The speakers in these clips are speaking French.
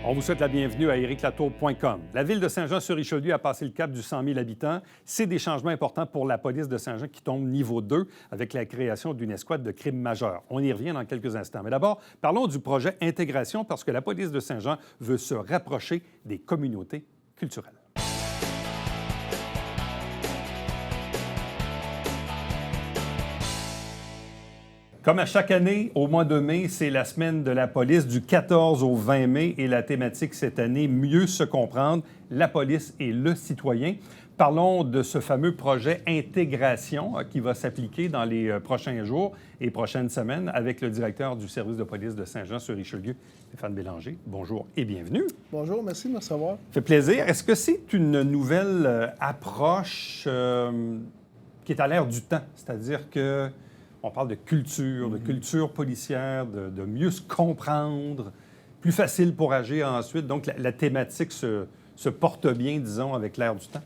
On vous souhaite la bienvenue à ériclatour.com. La ville de Saint-Jean-sur-Richelieu a passé le cap du 100 000 habitants. C'est des changements importants pour la police de Saint-Jean qui tombe niveau 2 avec la création d'une escouade de crimes majeurs. On y revient dans quelques instants. Mais d'abord, parlons du projet Intégration parce que la police de Saint-Jean veut se rapprocher des communautés culturelles. Comme à chaque année, au mois de mai, c'est la semaine de la police du 14 au 20 mai et la thématique cette année, mieux se comprendre, la police et le citoyen. Parlons de ce fameux projet Intégration qui va s'appliquer dans les prochains jours et prochaines semaines avec le directeur du service de police de Saint-Jean-sur-Richelieu, Stéphane Bélanger. Bonjour et bienvenue. Bonjour, merci de me recevoir. Ça fait plaisir. Est-ce que c'est une nouvelle approche qui est à l'ère du temps? C'est-à-dire que on parle de culture policière, de mieux se comprendre, plus facile pour agir ensuite. Donc, la thématique se porte bien, disons, avec l'ère du temps.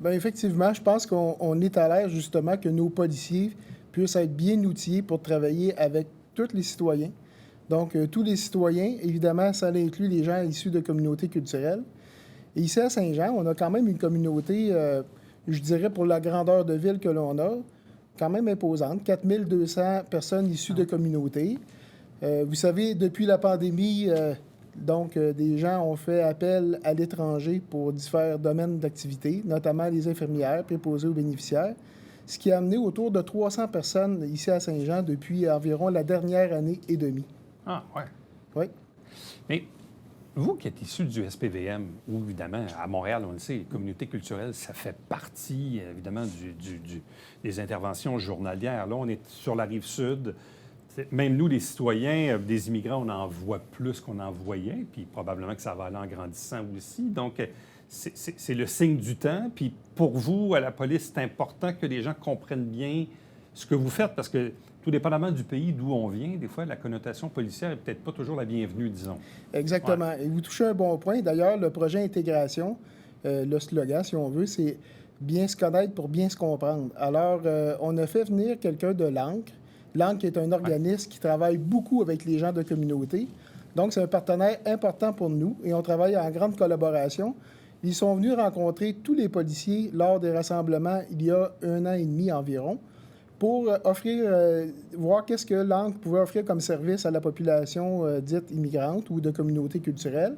Bien, effectivement, je pense qu'on est à l'ère, justement, que nos policiers puissent être bien outillés pour travailler avec tous les citoyens. Donc, tous les citoyens, évidemment, ça inclut les gens issus de communautés culturelles. Et ici, à Saint-Jean, on a quand même une communauté, je dirais, pour la grandeur de ville que l'on a, quand même imposante, 4200 personnes issues de communautés. Vous savez, depuis la pandémie, des gens ont fait appel à l'étranger pour différents domaines d'activité, notamment les infirmières préposées aux bénéficiaires, ce qui a amené autour de 300 personnes ici à Saint-Jean depuis environ la dernière année et demie. Ah, ouais. Oui. Mais vous qui êtes issu du SPVM, ou évidemment, à Montréal, on le sait, les communautés culturelles, ça fait partie, évidemment, des interventions journalières. Là, on est sur la Rive-Sud. Même nous, les citoyens, des immigrants, on en voit plus qu'on en voyait, puis probablement que ça va aller en grandissant aussi. Donc, c'est le signe du temps. Puis pour vous, à la police, c'est important que les gens comprennent bien ce que vous faites, parce que tout dépendamment du pays d'où on vient, des fois, la connotation policière n'est peut-être pas toujours la bienvenue, disons. Exactement. Ouais. Et vous touchez un bon point. D'ailleurs, le projet Intégration, le slogan, si on veut, c'est « bien se connaître pour bien se comprendre ». Alors, on a fait venir quelqu'un de l'ANCRE. L'ANCRE est un organisme qui travaille beaucoup avec les gens de communauté. Donc, c'est un partenaire important pour nous et on travaille en grande collaboration. Ils sont venus rencontrer tous les policiers lors des rassemblements il y a 1 an et demi environ, pour voir qu'est-ce que l'ANCRE pouvait offrir comme service à la population dite immigrante ou de communauté culturelle.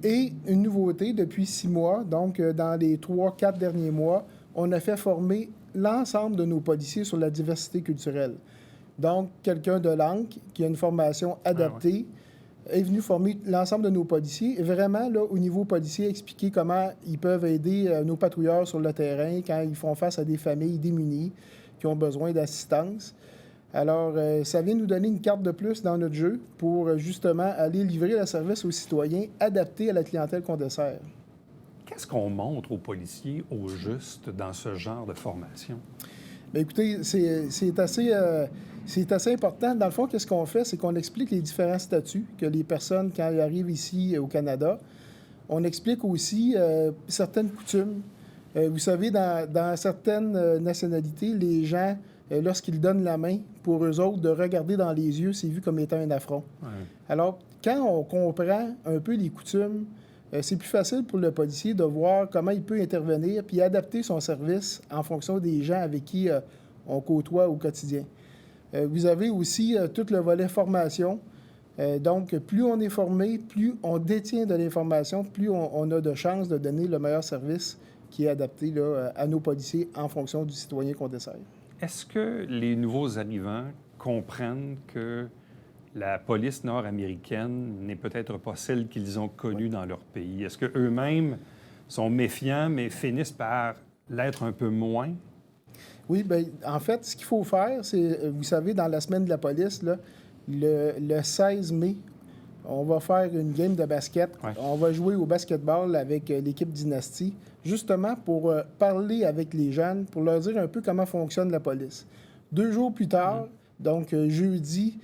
Et une nouveauté depuis 6 mois, donc dans les 3-4 derniers mois, on a fait former l'ensemble de nos policiers sur la diversité culturelle. Donc, quelqu'un de l'ANCRE qui a une formation adaptée est venu former l'ensemble de nos policiers et vraiment, là, au niveau policier, expliquer comment ils peuvent aider nos patrouilleurs sur le terrain quand ils font face à des familles démunies qui ont besoin d'assistance. Alors, ça vient nous donner une carte de plus dans notre jeu pour justement aller livrer le service aux citoyens adapté à la clientèle qu'on dessert. Qu'est-ce qu'on montre aux policiers au juste dans ce genre de formation? Bien, écoutez, c'est assez important. Dans le fond, qu'est-ce qu'on fait? C'est qu'on explique les différents statuts que les personnes, quand elles arrivent ici au Canada, on explique aussi certaines coutumes. Vous savez, dans certaines nationalités, les gens, lorsqu'ils donnent la main, pour eux autres, de regarder dans les yeux, c'est vu comme étant un affront. Ouais. Alors, quand on comprend un peu les coutumes, c'est plus facile pour le policier de voir comment il peut intervenir puis adapter son service en fonction des gens avec qui on côtoie au quotidien. Vous avez aussi tout le volet formation. Donc, plus on est formé, plus on détient de l'information, plus on a de chances de donner le meilleur service qui est adapté là, à nos policiers en fonction du citoyen qu'on dessert. Est-ce que les nouveaux arrivants comprennent que la police nord-américaine n'est peut-être pas celle qu'ils ont connue dans leur pays? Est-ce qu'eux-mêmes sont méfiants, mais finissent par l'être un peu moins? Oui, bien, en fait, ce qu'il faut faire, c'est, vous savez, dans la semaine de la police, là, le 16 mai, on va faire une game de basket. Ouais. On va jouer au basketball avec l'équipe Dynastie, justement pour parler avec les jeunes, pour leur dire un peu comment fonctionne la police. 2 jours plus tard, donc jeudi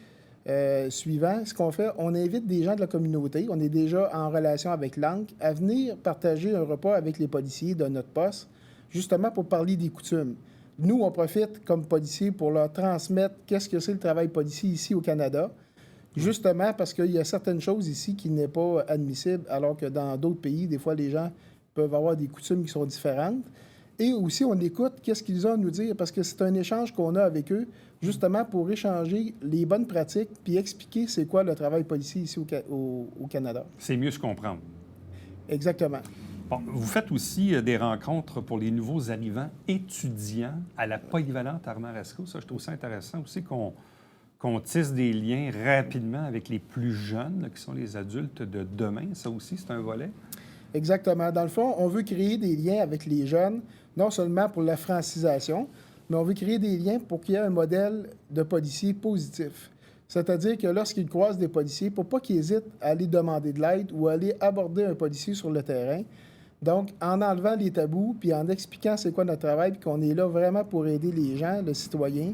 suivant, ce qu'on fait, on invite des gens de la communauté, on est déjà en relation avec l'ANCRE, à venir partager un repas avec les policiers de notre poste, justement pour parler des coutumes. Nous, on profite comme policiers pour leur transmettre qu'est-ce que c'est le travail policier ici au Canada, Justement parce qu'il y a certaines choses ici qui n'est pas admissible, alors que dans d'autres pays, des fois, les gens peuvent avoir des coutumes qui sont différentes. Et aussi, on écoute qu'est-ce qu'ils ont à nous dire, parce que c'est un échange qu'on a avec eux, justement pour échanger les bonnes pratiques puis expliquer c'est quoi le travail policier ici au Canada. C'est mieux se comprendre. Exactement. Bon, vous faites aussi des rencontres pour les nouveaux arrivants étudiants à la polyvalente Armand-Rasco. Ça, je trouve ça intéressant aussi qu'on tisse des liens rapidement avec les plus jeunes, là, qui sont les adultes de demain. Ça aussi, c'est un volet. Exactement. Dans le fond, on veut créer des liens avec les jeunes, non seulement pour la francisation, mais on veut créer des liens pour qu'il y ait un modèle de policier positif. C'est-à-dire que lorsqu'ils croisent des policiers, pour pas qu'ils hésitent à aller demander de l'aide ou à aller aborder un policier sur le terrain. Donc, en enlevant les tabous, puis en expliquant c'est quoi notre travail, puis qu'on est là vraiment pour aider les gens, le citoyen,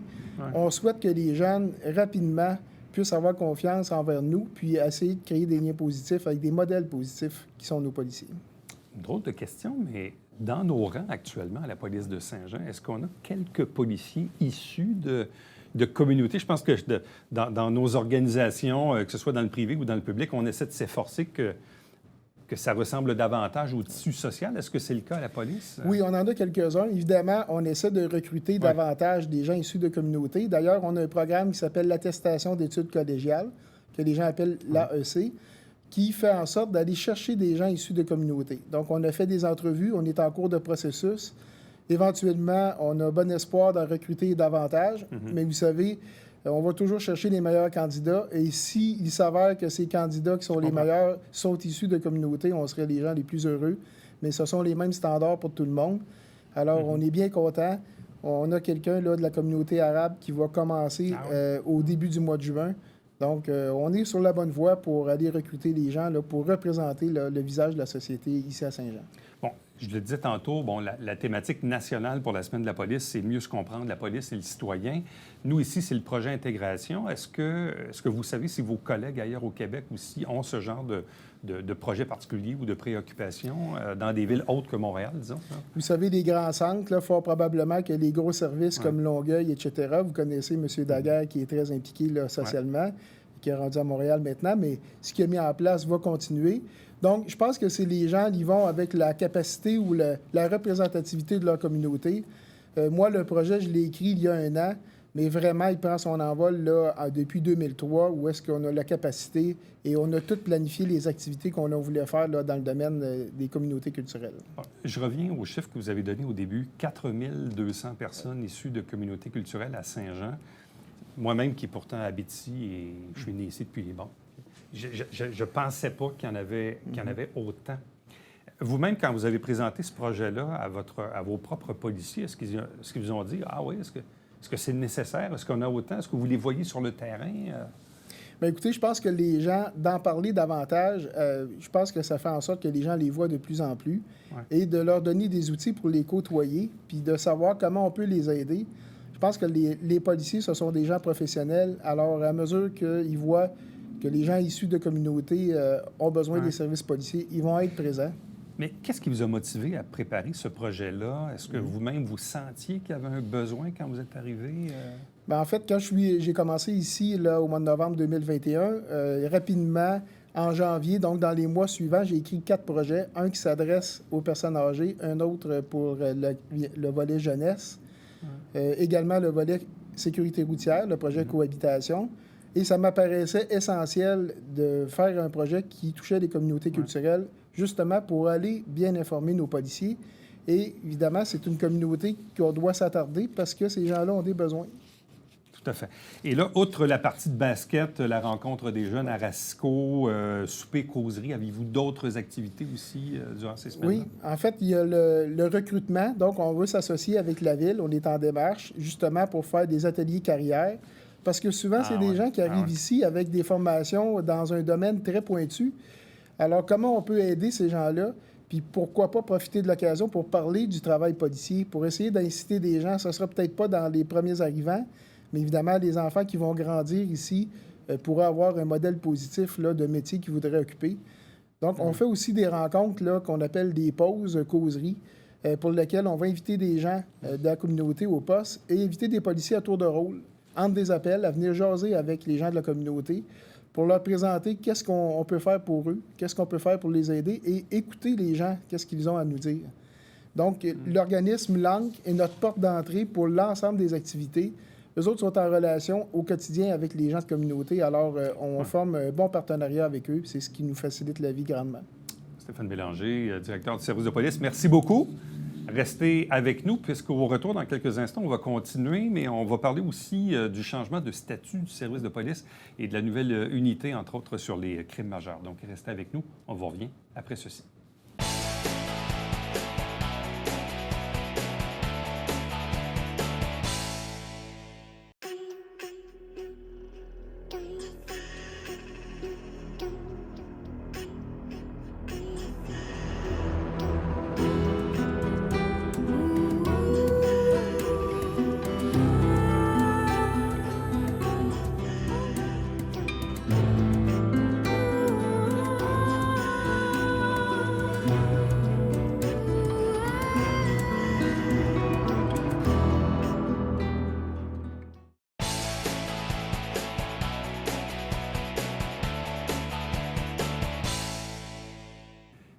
on souhaite que les jeunes, rapidement, puissent avoir confiance envers nous, puis essayer de créer des liens positifs avec des modèles positifs qui sont nos policiers. Drôle de question, mais dans nos rangs actuellement à la police de Saint-Jean, est-ce qu'on a quelques policiers issus de communautés? Je pense que dans nos organisations, que ce soit dans le privé ou dans le public, on essaie de s'efforcer que ça ressemble davantage au tissu social. Est-ce que c'est le cas à la police? Oui, on en a quelques-uns. Évidemment, on essaie de recruter davantage des gens issus de communautés. D'ailleurs, on a un programme qui s'appelle l'Attestation d'études collégiales, que les gens appellent l'AEC, qui fait en sorte d'aller chercher des gens issus de communautés. Donc, on a fait des entrevues, on est en cours de processus. Éventuellement, on a bon espoir d'en recruter davantage, mais vous savez, on va toujours chercher les meilleurs candidats. Et s'il s'avère que ces candidats qui sont les meilleurs sont issus de communautés, on serait les gens les plus heureux. Mais ce sont les mêmes standards pour tout le monde. Alors, on est bien content. On a quelqu'un là, de la communauté arabe qui va commencer au début du mois de juin. Donc, on est sur la bonne voie pour aller recruter les gens là, pour représenter le visage de la société ici à Saint-Jean. Bon, je le disais tantôt, la thématique nationale pour la Semaine de la police, c'est mieux se comprendre la police et le citoyen. Nous, ici, c'est le projet intégration. Est-ce que vous savez si vos collègues ailleurs au Québec aussi ont ce genre de projet particulier ou de préoccupation dans des villes autres que Montréal, disons? Vous savez, les grands centres, là, fort probablement que les gros services comme Longueuil, etc., vous connaissez M. Daguerre qui est très impliqué là, socialement, qui est rendu à Montréal maintenant, mais ce qu'il a mis en place va continuer. Donc, je pense que c'est les gens qui vont avec la capacité ou la représentativité de leur communauté. Moi, le projet, je l'ai écrit il y a 1 an, mais vraiment, il prend son envol là, depuis 2003, où est-ce qu'on a la capacité et on a tout planifié les activités qu'on a voulu faire là, dans le domaine des communautés culturelles. Je reviens au chiffre que vous avez donné au début, 4200 personnes issues de communautés culturelles à Saint-Jean. Moi-même, qui pourtant habite ici et je suis né ici depuis... Bon, je ne pensais pas qu'il y en avait autant. Vous-même, quand vous avez présenté ce projet-là à vos propres policiers, est-ce qu'ils vous ont dit « Ah oui, est-ce que c'est nécessaire? Est-ce qu'on a autant? Est-ce que vous les voyez sur le terrain? » Bien, écoutez, je pense que les gens, d'en parler davantage, je pense que ça fait en sorte que les gens les voient de plus en plus et de leur donner des outils pour les côtoyer puis de savoir comment on peut les aider. Je pense que les policiers, ce sont des gens professionnels. Alors, à mesure qu'ils voient que les gens issus de communautés ont besoin des services policiers, ils vont être présents. Mais qu'est-ce qui vous a motivé à préparer ce projet-là? Est-ce que vous-même, vous sentiez qu'il y avait un besoin quand vous êtes arrivé? Bien, en fait, quand j'ai commencé ici là, au mois de novembre 2021, rapidement, en janvier, donc dans les mois suivants, j'ai écrit 4 projets. Un qui s'adresse aux personnes âgées, un autre pour le volet jeunesse, également le volet sécurité routière, le projet cohabitation. Et ça m'apparaissait essentiel de faire un projet qui touchait les communautés culturelles, justement pour aller bien informer nos policiers. Et évidemment, c'est une communauté qu'on doit s'attarder parce que ces gens-là ont des besoins. Tout à fait. Et là, outre la partie de basket, la rencontre des jeunes à Rasco, souper, causerie, avez-vous d'autres activités aussi durant ces semaines-là? Oui, en fait, il y a le recrutement. Donc, on veut s'associer avec la Ville. On est en démarche, justement, pour faire des ateliers carrière. Parce que souvent, c'est des gens qui arrivent ici avec des formations dans un domaine très pointu. Alors, comment on peut aider ces gens-là? Puis pourquoi pas profiter de l'occasion pour parler du travail policier, pour essayer d'inciter des gens. Ce ne sera peut-être pas dans les premiers arrivants, mais évidemment, les enfants qui vont grandir ici pourraient avoir un modèle positif là, de métier qu'ils voudraient occuper. Donc, on fait aussi des rencontres là, qu'on appelle des pauses, causeries, pour lesquelles on va inviter des gens de la communauté au poste et inviter des policiers à tour de rôle, entre des appels, à venir jaser avec les gens de la communauté pour leur présenter qu'est-ce qu'on peut faire pour eux, qu'est-ce qu'on peut faire pour les aider et écouter les gens, qu'est-ce qu'ils ont à nous dire. Donc, l'organisme LANC est notre porte d'entrée pour l'ensemble des activités. Eux autres sont en relation au quotidien avec les gens de communauté, alors on forme un bon partenariat avec eux, c'est ce qui nous facilite la vie grandement. Stéphane Bélanger, directeur du service de police, merci beaucoup. Restez avec nous, puisqu'au retour, dans quelques instants, on va continuer, mais on va parler aussi du changement de statut du service de police et de la nouvelle unité, entre autres, sur les crimes majeurs. Donc, restez avec nous. On vous revient après ceci.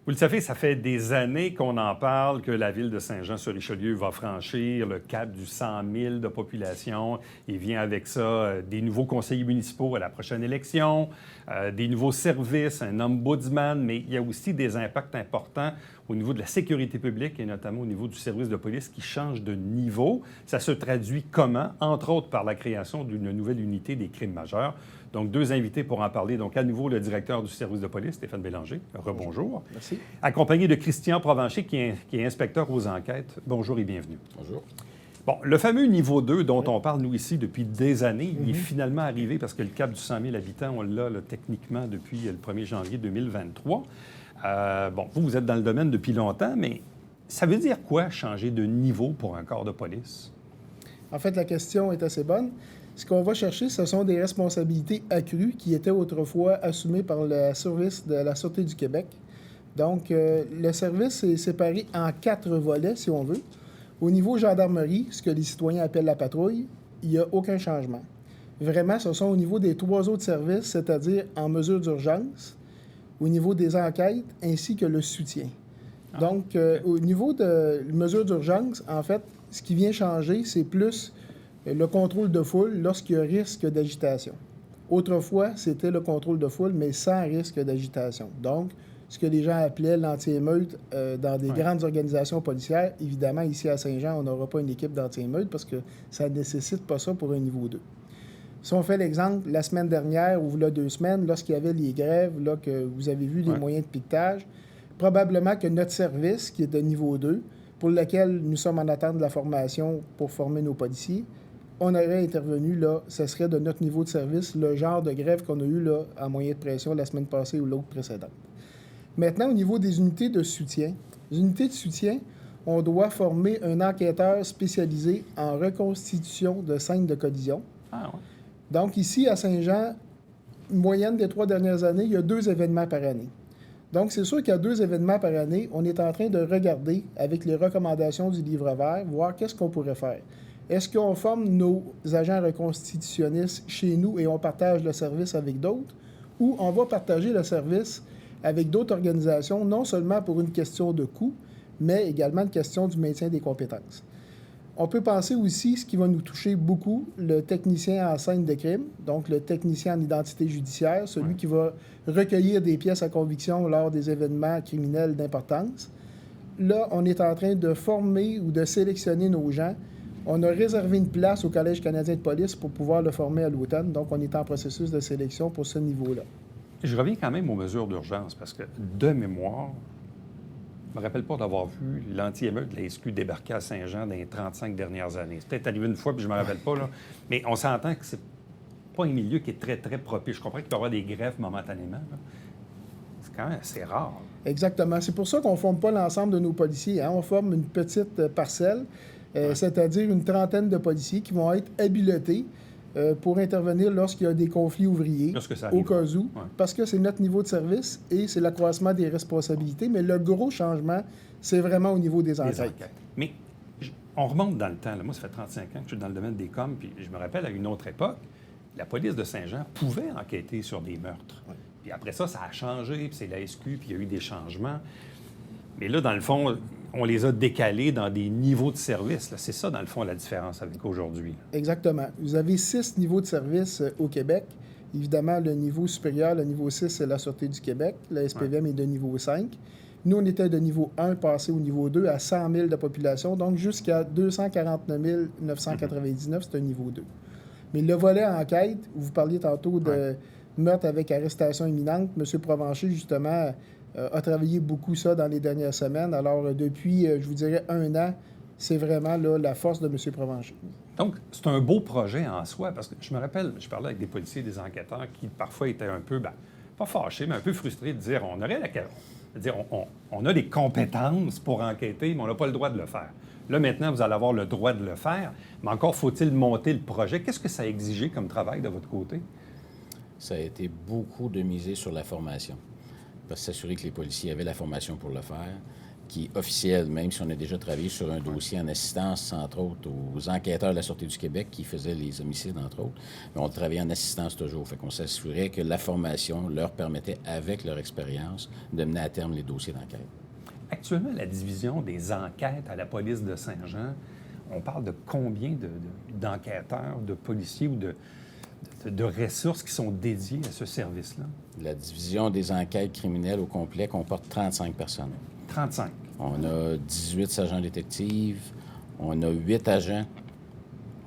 Vous le savez, ça fait des années qu'on en parle, que la ville de Saint-Jean-sur-Richelieu va franchir le cap du 100 000 de population. Il vient avec ça des nouveaux conseillers municipaux à la prochaine élection, des nouveaux services, un ombudsman, mais il y a aussi des impacts importants au niveau de la sécurité publique et notamment au niveau du service de police qui change de niveau. Ça se traduit comment? Entre autres par la création d'une nouvelle unité des crimes majeurs. Donc, deux invités pour en parler. Donc, à nouveau, le directeur du service de police, Stéphane Bélanger. Rebonjour. Merci. Accompagné de Christian Provencher, qui est inspecteur aux enquêtes. Bonjour et bienvenue. Bonjour. Bon, le fameux niveau 2 dont on parle, nous, ici, depuis des années, il est finalement arrivé parce que le cap du 100 000 habitants, on l'a techniquement depuis le 1er janvier 2023. Bon, vous êtes dans le domaine depuis longtemps, mais ça veut dire quoi, changer de niveau pour un corps de police? En fait, la question est assez bonne. Ce qu'on va chercher, ce sont des responsabilités accrues qui étaient autrefois assumées par le service de la Sûreté du Québec. Donc, le service est séparé en 4 volets, si on veut. Au niveau gendarmerie, ce que les citoyens appellent la patrouille, il n'y a aucun changement. Vraiment, ce sont au niveau des 3 autres services, c'est-à-dire en mesure d'urgence, au niveau des enquêtes, ainsi que le soutien. Donc, au niveau de mesure d'urgence, en fait, ce qui vient changer, c'est plus le contrôle de foule lorsqu'il y a risque d'agitation. Autrefois, c'était le contrôle de foule, mais sans risque d'agitation. Donc, ce que les gens appelaient l'anti-émeute dans des grandes organisations policières, évidemment, ici à Saint-Jean, on n'aura pas une équipe d'anti-émeute parce que ça ne nécessite pas ça pour un niveau 2. Si on fait l'exemple, la semaine dernière ou là 2 semaines, lorsqu'il y avait les grèves, là, que vous avez vu les moyens de piquetage, probablement que notre service, qui est de niveau 2, pour lequel nous sommes en attente de la formation pour former nos policiers, on aurait intervenu, là, ce serait de notre niveau de service, le genre de grève qu'on a eu là, en moyen de pression la semaine passée ou l'autre précédente. Maintenant, au niveau des unités de soutien, les unités de soutien, on doit former un enquêteur spécialisé en reconstitution de scènes de collision. Ah, ouais. Donc, ici, à Saint-Jean, moyenne des 3 dernières années, il y a 2 événements par année. Donc, c'est sûr qu'il y a 2 événements par année. On est en train de regarder, avec les recommandations du livre vert, voir qu'est-ce qu'on pourrait faire. Est-ce qu'on forme nos agents reconstitutionnistes chez nous et on partage le service avec d'autres? Ou on va partager le service avec d'autres organisations, non seulement pour une question de coût, mais également une question du maintien des compétences? On peut penser aussi, ce qui va nous toucher beaucoup, le technicien en scène de crime, donc le technicien en identité judiciaire, celui qui va recueillir des pièces à conviction lors des événements criminels d'importance. Là, on est en train de former ou de sélectionner nos gens. On a réservé une place au Collège canadien de police pour pouvoir le former à l'automne, donc on est en processus de sélection pour ce niveau-là. Je reviens quand même aux mesures d'urgence parce que, de mémoire, je ne me rappelle pas d'avoir vu l'anti-émeute de la SQ débarquer à Saint-Jean dans les 35 dernières années. C'est peut-être arrivé une fois, puis je ne me rappelle pas, là. Mais on s'entend que c'est pas un milieu qui est très, très propice. Je comprends qu'il peut y avoir des greffes momentanément, là. C'est quand même assez rare. Exactement. C'est pour ça qu'on ne forme pas l'ensemble de nos policiers, hein. On forme une petite parcelle, c'est-à-dire une trentaine de policiers qui vont être habilités pour intervenir lorsqu'il y a des conflits ouvriers, au cas où, parce que c'est notre niveau de service et c'est l'accroissement des responsabilités. Mais le gros changement, c'est vraiment au niveau des enquêtes. Mais on remonte dans le temps. Là. Moi, ça fait 35 ans que je suis dans le domaine des coms, puis je me rappelle à une autre époque, la police de Saint-Jean pouvait enquêter sur des meurtres. Oui. Puis après ça, ça a changé, puis c'est la SQ, puis il y a eu des changements. Mais là, dans le fond, on les a décalés dans des niveaux de service. Là. C'est ça, dans le fond, la différence avec aujourd'hui. Exactement. Vous avez 6 niveaux de service au Québec. Évidemment, le niveau supérieur, le niveau 6, c'est la Sûreté du Québec. La SPVM est de niveau 5. Nous, on était de niveau 1, passé au niveau 2 à 100 000 de population, donc jusqu'à 249 999, c'est un niveau 2. Mais le volet enquête, vous parliez tantôt de meurtre avec arrestation imminente, M. Provencher, justement, a travaillé beaucoup ça dans les dernières semaines. Alors, depuis, je vous dirais, 1 an, c'est vraiment là, la force de M. Provencher. Donc, c'est un beau projet en soi, parce que je me rappelle, je parlais avec des policiers, des enquêteurs qui parfois étaient un peu, pas fâchés, mais un peu frustrés de dire on aurait on a les compétences pour enquêter, mais on n'a pas le droit de le faire. Là, maintenant, vous allez avoir le droit de le faire, mais encore faut-il monter le projet. Qu'est-ce que ça a exigé comme travail de votre côté? Ça a été beaucoup de miser sur la formation, parce que s'assurer que les policiers avaient la formation pour le faire, qui est officielle, même si on a déjà travaillé sur un dossier en assistance, entre autres, aux enquêteurs de la Sûreté du Québec qui faisaient les homicides, entre autres. Mais on travaillait en assistance toujours. Fait qu'on s'assurait que la formation leur permettait, avec leur expérience, de mener à terme les dossiers d'enquête. Actuellement, la division des enquêtes à la police de Saint-Jean, on parle de combien d'enquêteurs, de policiers ou de ressources qui sont dédiées à ce service-là? La division des enquêtes criminelles au complet comporte 35 personnes. 35. On a 18 sergents détectives, on a 8 agents,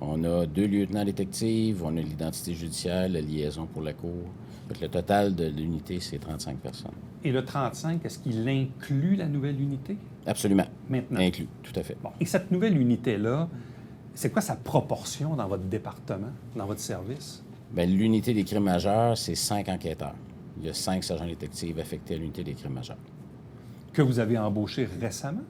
on a 2 lieutenants détectives, on a l'identité judiciaire, la liaison pour la cour. Donc, le total de l'unité, c'est 35 personnes. Et le 35, est-ce qu'il inclut la nouvelle unité? Absolument. Maintenant. Inclus, tout à fait. Bon. Et cette nouvelle unité-là, c'est quoi sa proportion dans votre département, dans votre service? Bien, l'unité des crimes majeurs, c'est 5 enquêteurs. Il y a 5 sergents détectives affectés à l'unité des crimes majeurs. Que vous avez embauché récemment?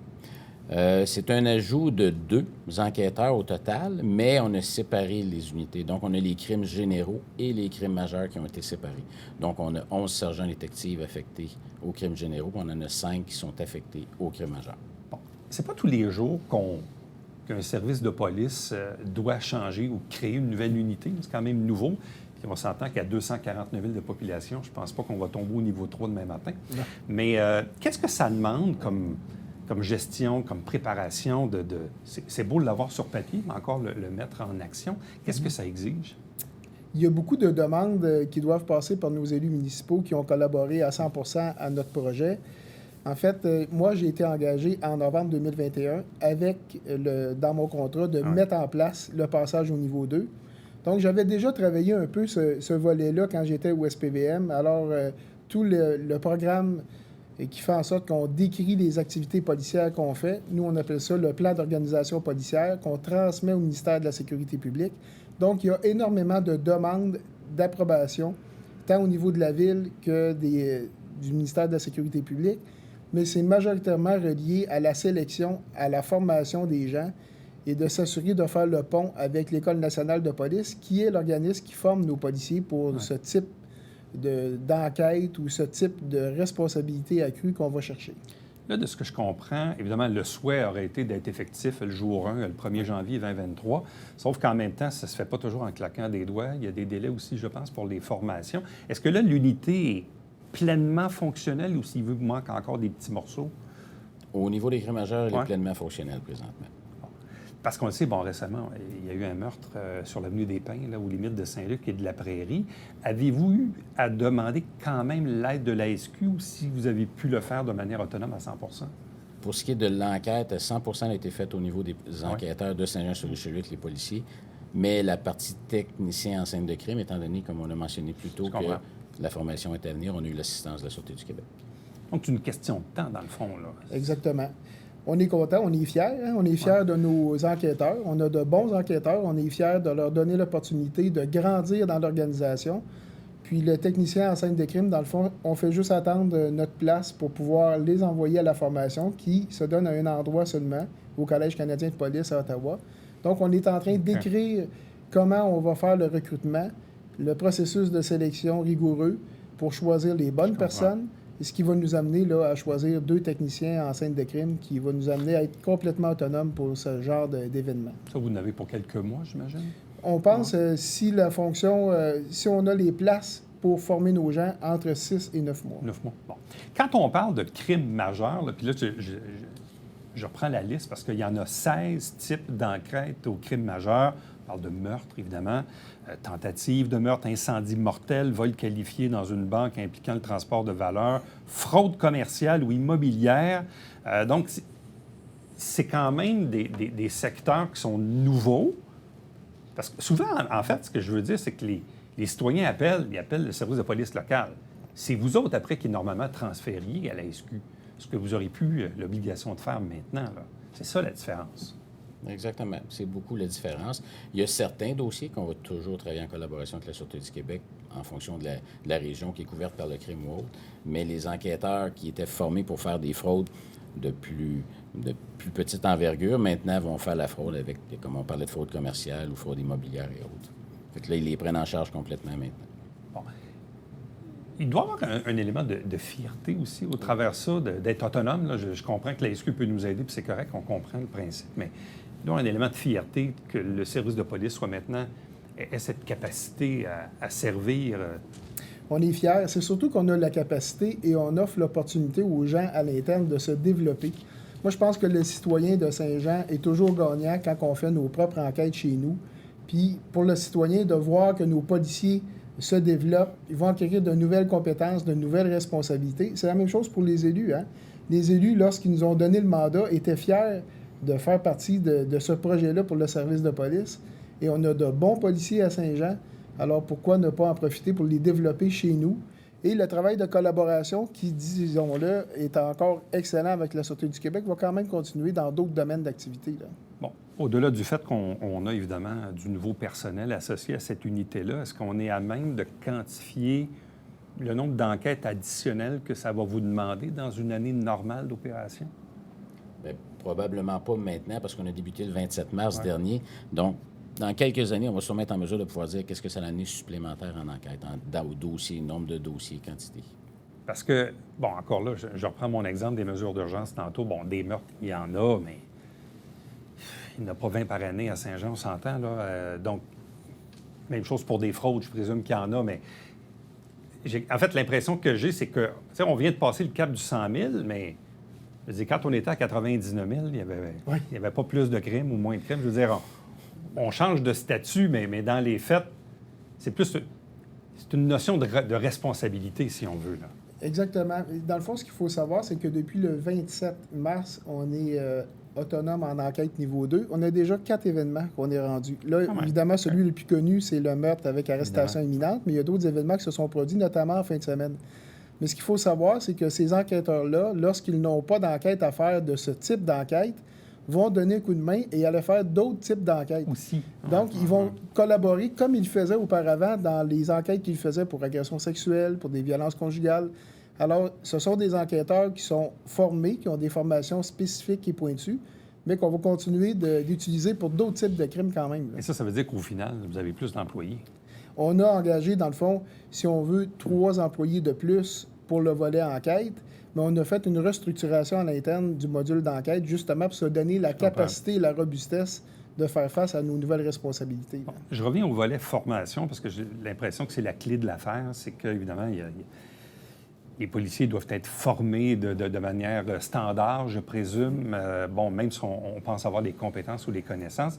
C'est un ajout de 2 enquêteurs au total, mais on a séparé les unités. Donc, on a les crimes généraux et les crimes majeurs qui ont été séparés. Donc, on a 11 sergents détectives affectés aux crimes généraux, puis on en a 5 qui sont affectés aux crimes majeurs. Bon. C'est pas tous les jours qu'un service de police doit changer ou créer une nouvelle unité. C'est quand même nouveau. Puis on s'entend qu'à 249 000 de population, je pense pas qu'on va tomber au niveau 3 demain matin. Non. Mais qu'est-ce que ça demande comme gestion, comme préparation c'est beau de l'avoir sur papier, mais encore le mettre en action. Qu'est-ce que ça exige? Il y a beaucoup de demandes qui doivent passer par nos élus municipaux qui ont collaboré à 100 % à notre projet. En fait, moi, j'ai été engagé en novembre 2021 avec, dans mon contrat, de mettre en place le passage au niveau 2. Donc, j'avais déjà travaillé un peu ce volet-là quand j'étais au SPVM. Alors, tout le programme qui fait en sorte qu'on décrit les activités policières qu'on fait. Nous, on appelle ça le plan d'organisation policière qu'on transmet au ministère de la Sécurité publique. Donc, il y a énormément de demandes d'approbation, tant au niveau de la ville que du ministère de la Sécurité publique, mais c'est majoritairement relié à la sélection, à la formation des gens et de s'assurer de faire le pont avec l'École nationale de police, qui est l'organisme qui forme nos policiers pour ce type d'enquête ou ce type de responsabilité accrue qu'on va chercher. Là, de ce que je comprends, évidemment, le souhait aurait été d'être effectif le jour 1, le 1er janvier 2023, sauf qu'en même temps, ça ne se fait pas toujours en claquant des doigts. Il y a des délais aussi, je pense, pour les formations. Est-ce que là, l'unité est pleinement fonctionnelle ou s'il vous manque encore des petits morceaux? Au niveau des crimes majeurs, elle est pleinement fonctionnelle présentement. Parce qu'on le sait, récemment, il y a eu un meurtre sur l'avenue des Pins, là, aux limites de Saint-Luc et de la Prairie. Avez-vous eu à demander quand même l'aide de la SQ ou si vous avez pu le faire de manière autonome à 100 %? Pour ce qui est de l'enquête, 100 % a été faite au niveau des enquêteurs de Saint-Jean-sur-Richelieu avec les policiers, mais la partie technicien en scène de crime, étant donné, comme on a mentionné plus tôt, que la formation est à venir, on a eu l'assistance de la Sûreté du Québec. Donc, c'est une question de temps, dans le fond, là. Exactement. On est content, on est fiers. Hein? On est fiers de nos enquêteurs. On a de bons enquêteurs. On est fiers de leur donner l'opportunité de grandir dans l'organisation. Puis le technicien en scène de crime, dans le fond, on fait juste attendre notre place pour pouvoir les envoyer à la formation qui se donne à un endroit seulement, au Collège canadien de police à Ottawa. Donc, on est en train d'écrire comment on va faire le recrutement, le processus de sélection rigoureux pour choisir les bonnes personnes. Et ce qui va nous amener là, à choisir 2 techniciens en scène de crime qui va nous amener à être complètement autonomes pour ce genre d'événement. Ça, vous en avez pour quelques mois, j'imagine? On pense, si la fonction, si on a les places pour former nos gens entre 6 et 9 mois. 9 mois. Bon. Quand on parle de crimes majeurs, là, puis là, je reprends la liste parce qu'il y en a 16 types d'enquêtes aux crimes majeurs. On parle de meurtre, évidemment, tentative de meurtre, incendie mortel, vol qualifié dans une banque impliquant le transport de valeurs, fraude commerciale ou immobilière. Donc, c'est quand même des secteurs qui sont nouveaux. Parce que souvent, en fait, ce que je veux dire, c'est que les citoyens appellent le service de police local. C'est vous autres, après, qui normalement transfériez à la SQ. Ce que vous aurez plus l'obligation de faire maintenant, là. C'est ça la différence. Exactement. C'est beaucoup la différence. Il y a certains dossiers qu'on va toujours travailler en collaboration avec la Sûreté du Québec en fonction de la région qui est couverte par le crime ou autre. Mais les enquêteurs qui étaient formés pour faire des fraudes de plus petite envergure, maintenant vont faire la fraude avec, comme on parlait de fraude commerciale ou fraude immobilière et autres. Fait que là, ils les prennent en charge complètement maintenant. Bon. Il doit y avoir un élément de fierté aussi au travers de ça, d'être autonome. Là. Je comprends que la SQ peut nous aider, puis c'est correct, on comprend le principe, mais il doit y avoir un élément de fierté que le service de police soit maintenant ait cette capacité à servir. On est fiers. C'est surtout qu'on a la capacité et on offre l'opportunité aux gens à l'interne de se développer. Moi, je pense que le citoyen de Saint-Jean est toujours gagnant quand on fait nos propres enquêtes chez nous. Puis pour le citoyen, de voir que nos policiers se développent, ils vont acquérir de nouvelles compétences, de nouvelles responsabilités. C'est la même chose pour les élus, hein? Les élus, lorsqu'ils nous ont donné le mandat, étaient fiers de faire partie de ce projet-là pour le service de police. Et on a de bons policiers à Saint-Jean. Alors pourquoi ne pas en profiter pour les développer chez nous? Et le travail de collaboration, qui, disons-le, est encore excellent avec la Sûreté du Québec, va quand même continuer dans d'autres domaines d'activité, là. Bon, au-delà du fait qu'on a évidemment du nouveau personnel associé à cette unité-là, est-ce qu'on est à même de quantifier le nombre d'enquêtes additionnelles que ça va vous demander dans une année normale d'opération? Bien, probablement pas maintenant, parce qu'on a débuté le 27 mars dernier. Donc, dans quelques années, on va sûrement être en mesure de pouvoir dire qu'est-ce que c'est l'année supplémentaire en enquête, en dossier, nombre de dossiers, quantité. Parce que, bon, encore là, je reprends mon exemple des mesures d'urgence tantôt. Bon, des meurtres, il y en a, mais il n'y en a pas 20 par année à Saint-Jean, on s'entend, là. Donc, même chose pour des fraudes, je présume qu'il y en a, mais en fait, l'impression que j'ai, c'est que, tu sais, on vient de passer le cap du 100 000, mais je veux dire, quand on était à 99 000, il n'y avait pas plus de crimes ou moins de crimes. Je veux dire, on change de statut, mais dans les faits, c'est une notion de responsabilité, si on veut, là. Exactement. Dans le fond, ce qu'il faut savoir, c'est que depuis le 27 mars, on est autonome en enquête niveau 2. On a déjà 4 événements qu'on est rendus. Là, évidemment, celui le plus connu, c'est le meurtre avec arrestation imminente, mais il y a d'autres événements qui se sont produits, notamment en fin de semaine. Mais ce qu'il faut savoir, c'est que ces enquêteurs-là, lorsqu'ils n'ont pas d'enquête à faire de ce type d'enquête, vont donner un coup de main et aller faire d'autres types d'enquêtes. Aussi. Donc, ils vont collaborer comme ils le faisaient auparavant dans les enquêtes qu'ils faisaient pour agression sexuelle, pour des violences conjugales. Alors, ce sont des enquêteurs qui sont formés, qui ont des formations spécifiques et pointues, mais qu'on va continuer d'utiliser pour d'autres types de crimes quand même, là. Et ça veut dire qu'au final, vous avez plus d'employés. On a engagé, dans le fond, si on veut, 3 employés de plus pour le volet enquête, mais on a fait une restructuration à l'interne du module d'enquête, justement pour se donner la capacité et la robustesse de faire face à nos nouvelles responsabilités. Bon, je reviens au volet formation, parce que j'ai l'impression que c'est la clé de l'affaire. C'est qu'évidemment, les policiers doivent être formés de manière standard, je présume. Bon, même si on pense avoir les compétences ou les connaissances.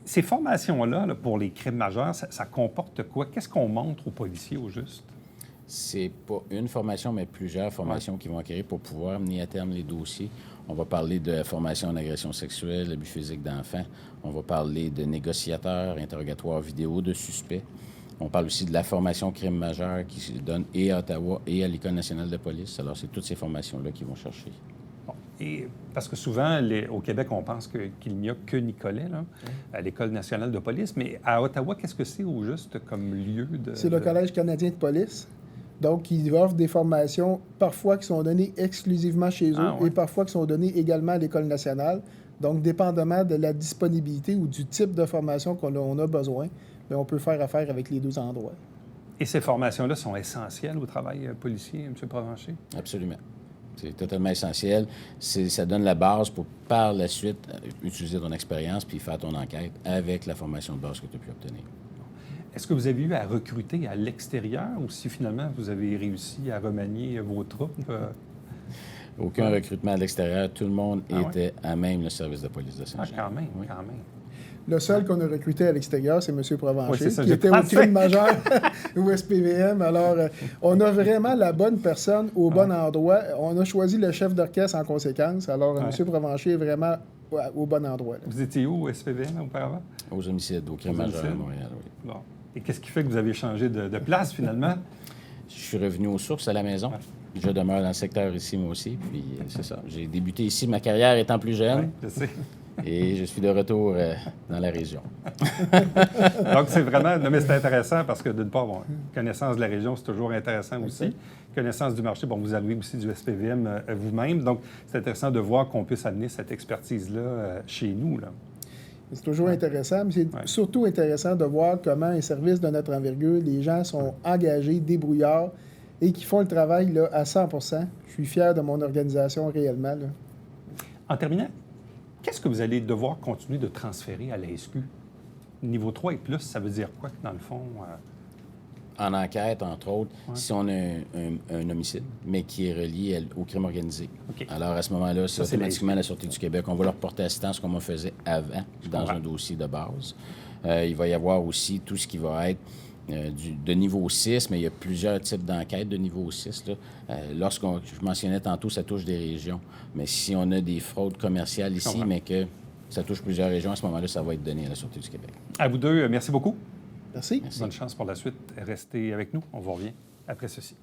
Ces formations-là, là, pour les crimes majeurs, ça comporte quoi? Qu'est-ce qu'on montre aux policiers, au juste? C'est pas une formation, mais plusieurs formations qui vont acquérir pour pouvoir mener à terme les dossiers. On va parler de la formation en agression sexuelle, abus physique d'enfants. On va parler de négociateurs, interrogatoires vidéo de suspects. On parle aussi de la formation crime majeur qui se donne et à Ottawa et à l'École nationale de police. Alors, c'est toutes ces formations-là qu'ils vont chercher. Bon. Et parce que souvent, au Québec, on pense qu'il n'y a que Nicolet, là, à l'École nationale de police. Mais à Ottawa, qu'est-ce que c'est au juste comme lieu de... C'est le Collège canadien de police. Donc, ils offrent des formations parfois qui sont données exclusivement chez eux et parfois qui sont données également à l'École nationale. Donc, dépendamment de la disponibilité ou du type de formation qu'on a besoin, bien, on peut faire affaire avec les deux endroits. Et ces formations-là sont essentielles au travail policier, M. Provencher? Absolument. C'est totalement essentiel. Ça donne la base pour, par la suite, utiliser ton expérience puis faire ton enquête avec la formation de base que tu as pu obtenir. Est-ce que vous avez eu à recruter à l'extérieur ou si finalement vous avez réussi à remanier vos troupes? Aucun recrutement à l'extérieur. Tout le monde était à même le service de police de Saint-Jean. Quand même, Oui. quand même. Le seul qu'on a recruté à l'extérieur, c'est M. Provencher, Oui, c'est ça, qui j'ai était au pensé. crime majeur au SPVM. Alors, on a vraiment la bonne personne au bon endroit. On a choisi le chef d'orchestre en conséquence. Alors, M. Provencher est vraiment au bon endroit. Là. Vous étiez où au SPVM auparavant? Aux homicides, au crime majeur à Montréal, oui. Bon. Et qu'est-ce qui fait que vous avez changé de place finalement? Je suis revenu aux sources à la maison. Je demeure dans le secteur ici, moi aussi. Puis c'est ça. J'ai débuté ici, ma carrière étant plus jeune. Oui, je sais. Et je suis de retour dans la région. Donc, c'est vraiment... Non, mais c'est intéressant parce que, d'une part, bon, connaissance de la région, c'est toujours intéressant aussi. Connaissance du marché, bon, vous arrivez aussi du SPVM vous-même. Donc, c'est intéressant de voir qu'on puisse amener cette expertise-là chez nous, là. C'est toujours intéressant, mais c'est surtout intéressant de voir comment un service de notre envergure, les gens sont engagés, débrouillards et qui font le travail là, à 100 %. Je suis fier de mon organisation réellement. Là. En terminant, qu'est-ce que vous allez devoir continuer de transférer à la SQ? Niveau 3 et plus, ça veut dire quoi, dans le fond? En enquête, entre autres, si on a un homicide, mais qui est relié au crime organisé. OK. Alors, à ce moment-là, c'est c'est automatiquement la Sûreté du Québec. On va leur porter assistance comme on faisait avant, dans un dossier de base. Il va y avoir aussi tout ce qui va être de niveau 6, mais il y a plusieurs types d'enquêtes de niveau 6. Là. Je mentionnais tantôt, ça touche des régions. Mais si on a des fraudes commerciales ici, mais que ça touche plusieurs régions, à ce moment-là, ça va être donné à la Sûreté du Québec. À vous deux, merci beaucoup. Merci. Bonne chance pour la suite. Restez avec nous. On vous revient après ceci.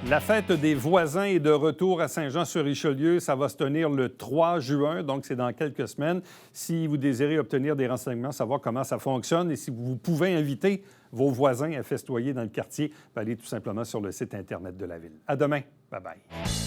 La fête des voisins est de retour à Saint-Jean-sur-Richelieu. Ça va se tenir le 3 juin, donc c'est dans quelques semaines. Si vous désirez obtenir des renseignements, savoir comment ça fonctionne et si vous pouvez inviter vos voisins à festoyer dans le quartier, allez tout simplement sur le site Internet de la Ville. À demain. Bye-bye.